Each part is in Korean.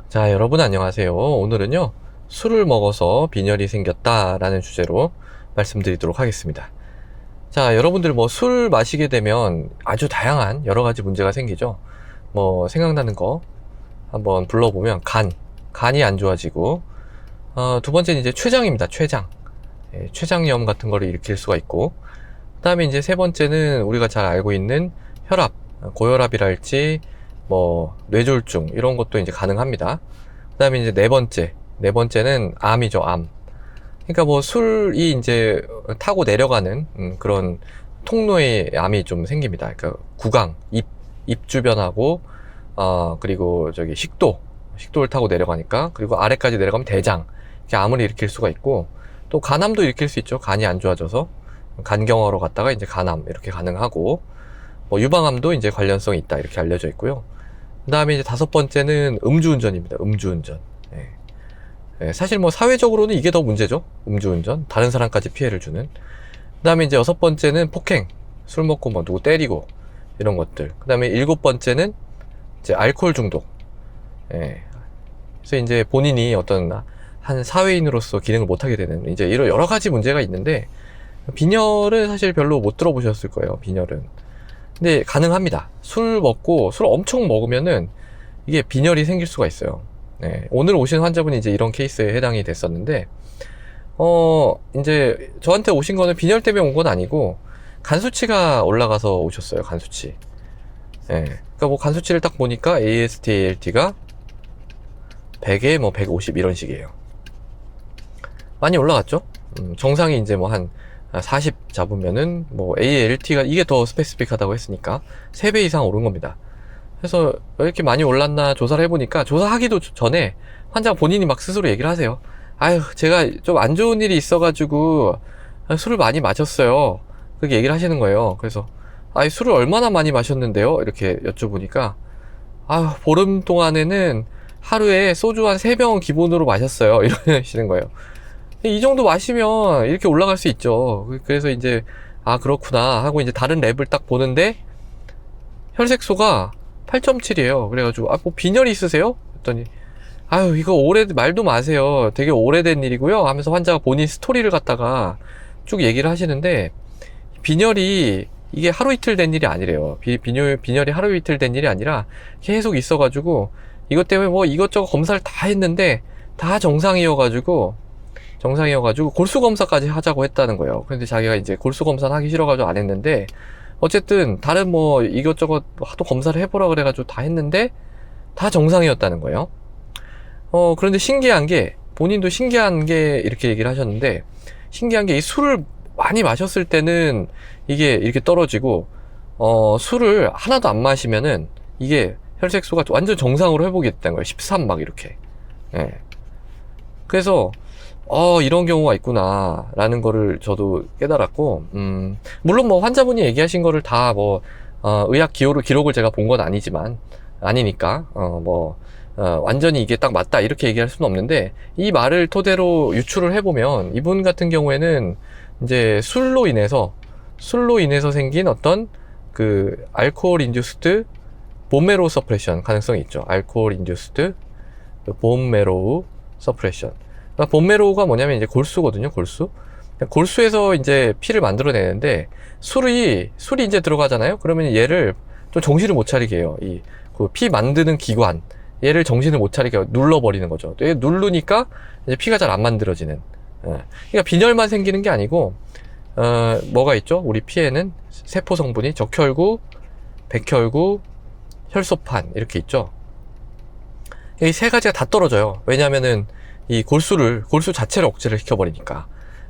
자, 여러분 안녕하세요. 오늘은요, 술을 먹어서 빈혈이 생겼다라는 주제로 말씀드리도록 하겠습니다. 자, 여러분들 뭐 술 마시게 되면 아주 다양한 여러 가지 문제가 생기죠. 뭐 생각나는 거 한번 불러보면 간이 안 좋아지고, 두 번째는 이제 췌장입니다. 췌장. 췌장염 같은 거를 일으킬 수가 있고, 그 다음에 이제 세 번째는 우리가 잘 알고 있는 혈압, 고혈압이랄지 뭐 뇌졸중 이런 것도 이제 가능합니다. 그 다음에 이제 네 번째는 암이죠. 암. 그러니까 뭐 술이 이제 타고 내려가는 그런 통로에 암이 좀 생깁니다. 그러니까 구강, 입 주변하고 그리고 저기 식도를 타고 내려가니까, 그리고 아래까지 내려가면 대장, 이렇게 암을 일으킬 수가 있고, 또 간암도 일으킬 수 있죠. 간이 안 좋아져서 간경화로 갔다가 이제 간암 이렇게 가능하고, 뭐 유방암도 이제 관련성이 있다 이렇게 알려져 있고요. 그 다음에 이제 다섯 번째는 음주운전입니다. 음주운전. 사실 뭐 사회적으로는 이게 더 문제죠. 음주운전. 다른 사람까지 피해를 주는. 그 다음에 이제 여섯 번째는 폭행. 술 먹고 뭐 누구 때리고 이런 것들. 그 다음에 일곱 번째는 이제 알코올 중독. 그래서 이제 본인이 어떤 한 사회인으로서 기능을 못하게 되는 이제 이런 여러 가지 문제가 있는데, 빈혈은 사실 별로 못 들어보셨을 거예요. 빈혈은. 근데 가능합니다. 술 엄청 먹으면은 이게 빈혈이 생길 수가 있어요. 오늘 오신 환자분이 이제 이런 케이스에 해당이 됐었는데, 이제 저한테 오신 거는 빈혈 때문에 온 건 아니고, 간 수치가 올라가서 오셨어요. 간 수치. 그러니까 뭐 간 수치를 딱 보니까 AST, ALT가 100에 뭐 150 이런 식이에요. 많이 올라갔죠? 정상이 이제 뭐 한 40 잡으면은 뭐 ALT가 이게 더 스페시픽하다고 했으니까 3배 이상 오른 겁니다. 그래서 왜 이렇게 많이 올랐나 조사를 해보니까, 조사하기도 전에 환자가 본인이 막 스스로 얘기를 하세요. 아유, 제가 좀 안 좋은 일이 있어가지고 술을 많이 마셨어요. 그렇게 얘기를 하시는 거예요. 그래서 아이, 술을 얼마나 많이 마셨는데요? 이렇게 여쭤보니까, 아유, 보름 동안에는 하루에 소주 한 3병은 기본으로 마셨어요. 이러시는 거예요. 이 정도 마시면 이렇게 올라갈 수 있죠. 그래서 이제 그렇구나 하고 이제 다른 랩을 딱 보는데 혈색소가 8.7이에요. 그래가지고 뭐 빈혈이 있으세요? 했더니 아유, 이거 말도 마세요. 되게 오래된 일이고요 하면서 환자가 본인 스토리를 갖다가 쭉 얘기를 하시는데, 빈혈이 이게 하루 이틀 된 일이 아니래요. 빈혈이 하루 이틀 된 일이 아니라 계속 있어가지고, 이것 때문에 뭐 이것저것 검사를 다 했는데 다 정상이어가지고 골수 검사까지 하자고 했다는 거예요. 근데 자기가 이제 골수 검사는 하기 싫어가지고 안 했는데, 어쨌든 다른 뭐 이것저것 하도 검사를 해보라 그래가지고 다 했는데 다 정상이었다는 거예요. 그런데 본인도 신기한 게 이렇게 얘기를 하셨는데, 신기한 게 이 술을 많이 마셨을 때는 이게 이렇게 떨어지고, 술을 하나도 안 마시면은 이게 혈색소가 완전 정상으로 회복이 됐다는 거예요. 13 막 이렇게. 그래서 이런 경우가 있구나 라는 거를 저도 깨달았고, 물론 뭐 환자분이 얘기하신 거를 다 뭐 의학 기록을 제가 본 건 아니니까 완전히 이게 딱 맞다 이렇게 얘기할 수는 없는데, 이 말을 토대로 유추를 해보면 이분 같은 경우에는 이제 술로 인해서 생긴 어떤 그 알코올 인듀스드 본메로우 서프레션 가능성이 있죠. 알코올 인듀스드 본메로우 서프레션. 본메로우가 뭐냐면 이제 골수거든요. 골수에서 이제 피를 만들어내는데, 술이 이제 들어가잖아요. 그러면 얘를 좀 정신을 못 차리게 해요. 그 피 만드는 기관, 얘를 정신을 못 차리게 눌러버리는 거죠. 얘 누르니까 이제 피가 잘 안 만들어지는. 그러니까 빈혈만 생기는 게 아니고, 뭐가 있죠? 우리 피에는 세포 성분이 적혈구, 백혈구, 혈소판 이렇게 있죠. 이 세 가지가 다 떨어져요. 왜냐면은 이 골수 자체를 억제를 시켜버리니까.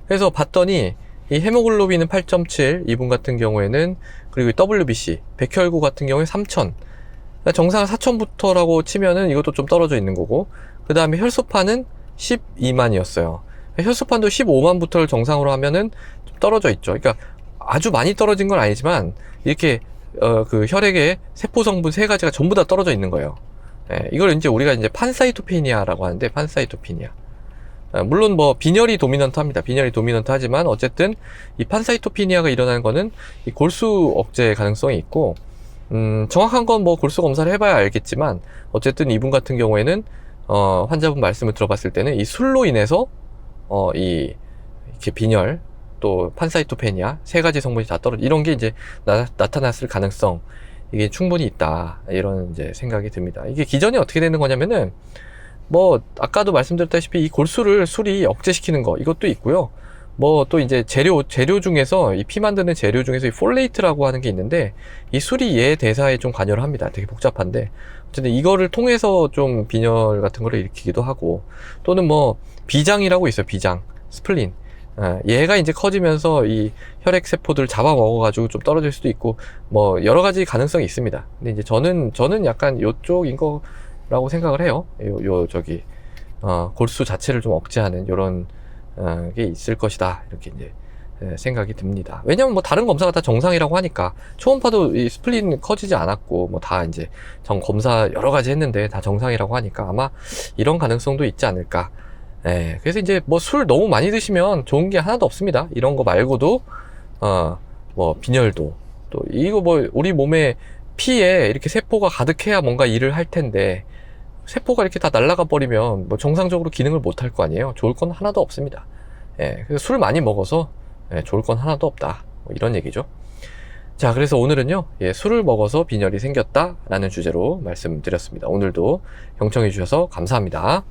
그래서 봤더니 이 헤모글로빈은 8.7, 이분 같은 경우에는, 그리고 WBC, 백혈구 같은 경우에 3000. 그러니까 정상 4000부터라고 치면은 이것도 좀 떨어져 있는 거고, 그 다음에 혈소판은 12만이었어요. 혈소판도 15만부터를 정상으로 하면은 좀 떨어져 있죠. 그러니까 아주 많이 떨어진 건 아니지만, 이렇게 그 혈액의 세포 성분 세 가지가 전부 다 떨어져 있는 거예요. 이걸 이제 우리가 이제 판사이토페니아라고 하는데, 판사이토페니아. 물론 뭐 빈혈이 도미넌트 합니다. 빈혈이 도미넌트 하지만 어쨌든 이 판사이토피니아가 일어나는 거는 이 골수 억제 가능성이 있고, 정확한 건 뭐 골수 검사를 해봐야 알겠지만 어쨌든 이분 같은 경우에는 환자분 말씀을 들어봤을 때는 이 술로 인해서 이렇게 빈혈 또 판사이토페니아 세 가지 성분이 다 떨어져 이런 게 이제 나타났을 가능성 이게 충분히 있다 이런 이제 생각이 듭니다. 이게 기전이 어떻게 되는 거냐면은 뭐 아까도 말씀드렸다시피 이 골수를 술이 억제시키는 거 이것도 있고요. 뭐 또 이제 재료 중에서 이 피 만드는 재료 중에서 이 폴레이트라고 하는 게 있는데 이 술이 얘 대사에 좀 관여를 합니다. 되게 복잡한데 어쨌든 이거를 통해서 좀 빈혈 같은 거를 일으키기도 하고 또는 뭐 비장이라고 있어요. 비장, 스플린. 얘가 이제 커지면서 이 혈액 세포들 잡아먹어가지고 좀 떨어질 수도 있고 뭐 여러 가지 가능성이 있습니다. 근데 이제 저는 약간 요쪽인 거라고 생각을 해요. 저기 골수 자체를 좀 억제하는 요런 게 있을 것이다 이렇게 이제 생각이 듭니다. 왜냐면 뭐 다른 검사가 다 정상이라고 하니까 초음파도 이 스플린 커지지 않았고 뭐 다 이제 검사 여러 가지 했는데 다 정상이라고 하니까 아마 이런 가능성도 있지 않을까. 그래서 이제 뭐 술 너무 많이 드시면 좋은 게 하나도 없습니다. 이런 거 말고도 뭐 빈혈도 또 이거 뭐 우리 몸에 피에 이렇게 세포가 가득해야 뭔가 일을 할 텐데 세포가 이렇게 다 날아가 버리면 뭐 정상적으로 기능을 못 할 거 아니에요. 좋을 건 하나도 없습니다. 그래서 술 많이 먹어서 좋을 건 하나도 없다. 뭐 이런 얘기죠. 자, 그래서 오늘은요, 술을 먹어서 빈혈이 생겼다 라는 주제로 말씀드렸습니다. 오늘도 경청해 주셔서 감사합니다.